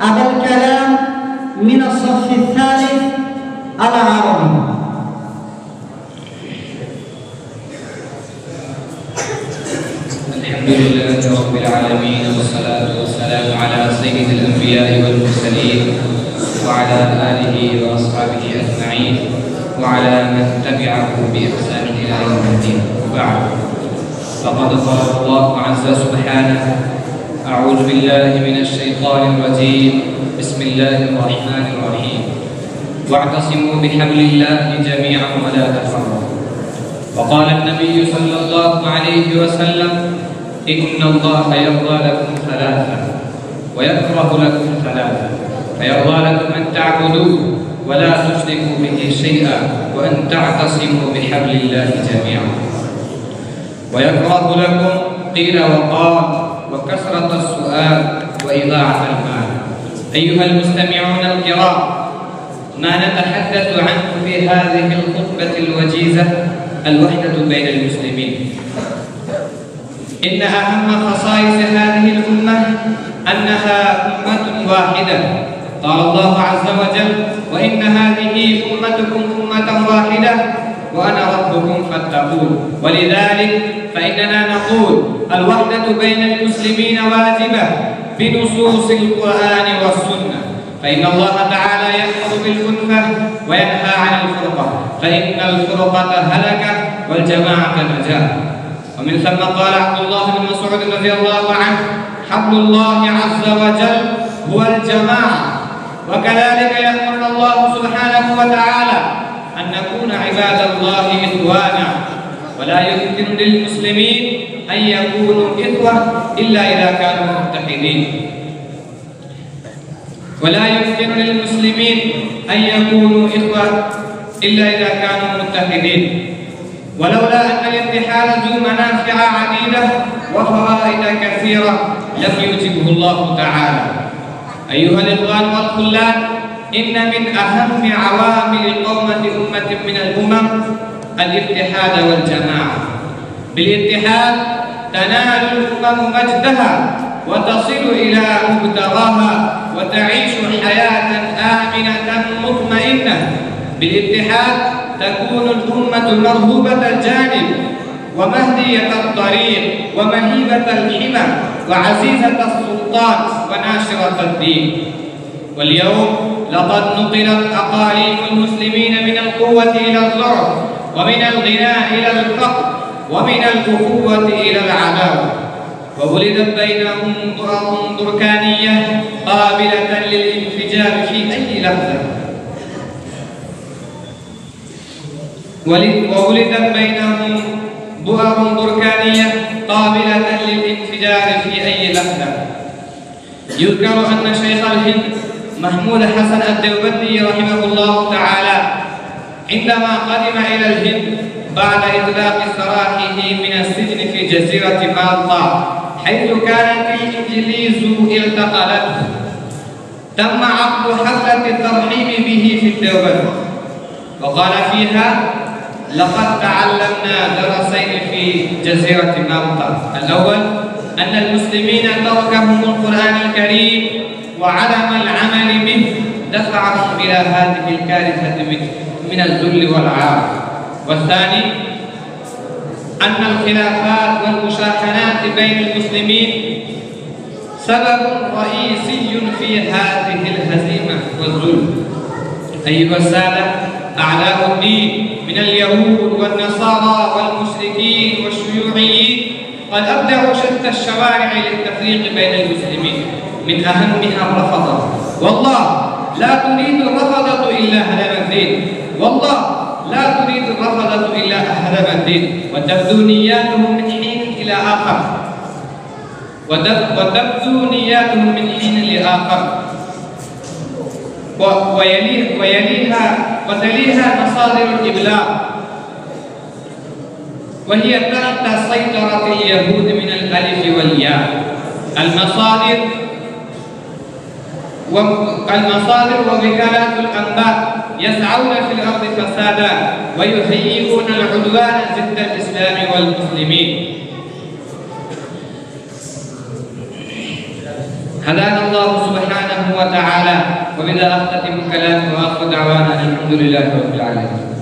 أبا الكلام من الصف الثالث العربي. الحمد لله رب العالمين، والصلاة والسلام على سيد الأنبياء والمرسلين وعلى آله وأصحابه أجمعين وعلى من تبعه بإحسان إلى يوم الدين. وبعد، فقد قال الله عز سبحانه: أعوذ بالله من الشيطان الرجيم، بسم الله الرحمن الرحيم، واعتصموا بحبل الله جميعا ولا تفرقوا. وقال النبي صلى الله عليه وسلم: إن الله يرضى لكم ثلاثا ويكره لكم ثلاثا، فيرضى لكم أن تعبدوه ولا تشركوا به شيئا وأن تعتصموا بحبل الله جميعا، ويكره لكم قيل وقال وكثرة السؤال وإضاعة المال. أيها المستمعون الكرام، ما نتحدث عنه في هذه الخطبة الوجيزة الوحدة بين المسلمين. إن أهم خصائص هذه الأمة أنها أمة واحدة. قال الله عز وجل: وإن هذه أمتكم أمة واحدة وأنا ربكم فاتقون. ولذلك فإننا نقول الوحدة بين المسلمين واجبة بنصوص القرآن والسنة، فإن الله تعالى يأمر بالألفة وينهى عن الفرقة، فإن الفرقة هلكة والجماعة نجاة. ومن ثم قال عبد الله بن مسعود رضي الله عنه: حبل الله عز وجل هو الجماعة. وكذلك يأمر الله سبحانه وتعالى أن نكون عباد الله إخوانا، ولا يمكن للمسلمين أن يكونوا إخوة إلا إذا كانوا متحدين، ولا يمكن للمسلمين أن يكونوا إخوة إلا إذا كانوا متحدين، ولولا أن الاتحاد ذو منافع عديدة وفوائد كثيرة لم يوجبه الله تعالى. أيها الإخوان والخلان، إن من أهم عوامل قومة أمة من الأمم الاتحاد والجماعة. بالاتحاد تنال الأمم مجدها وتصل إلى مبتغاها وتعيش حياة آمنة مطمئنة. بالاتحاد تكون الأمة مرهوبة الجانب ومهدية الطريق ومهيبة الحمى وعزيزة السلطان وناشرة الدين. واليوم لقد نقلت أقاليم المسلمين من القوة إلى الضعف، ومن الغنى إلى الفقر، ومن الأخوة إلى العداوة، وولدت بينهم ضرر بركانية قابلة للانفجار في أي لحظة. وولدت بينهم بؤر بركانية قابلة للانفجار في أي لحظة. يذكر أن شيخ الهند محمود حسن الديوبندي رحمه الله تعالى عندما قدم إلى الهند بعد إطلاق سراحه من السجن في جزيرة مالطا حيث كانت الإنجليز التقلته، تم عقد حفلة الترحيب به في الديوبند، وقال فيها: لقد تعلمنا درسين في جزيرة مالطا. الأول أن المسلمين تركهم القرآن الكريم وعدم العمل به دفعهم إلى هذه الكارثة من الذل والعار. والثاني أن الخلافات والمشاحنات بين المسلمين سبب رئيسي في هذه الهزيمة والذل. أيها السادة، أعداء الدين من اليهود والنصارى والمشركين والشيوعيين قد أبدعوا شتى الشوارع للتفريق بين المسلمين، من أهمها الرفضة. والله لا تريد الرفضة إلا هدم الدين، والله لا تريد الرفضة إلا هدم الدين، وتبدو نياتهم من حين إلى آخر، وتبدو نياتهم من حين لآخر، وتليها مصادر الإبلاغ، وهي تحت سيطرة اليهود من الألف والياء. المصادر ووكالات الأنباء يسعون في الأرض فسادا ويهيئون العدوان ضد الإسلام والمسلمين. هدانا الله سبحانه وتعالى. وبذا أختتم كلامي وآخر دعوانا الحمد لله رب العالمين.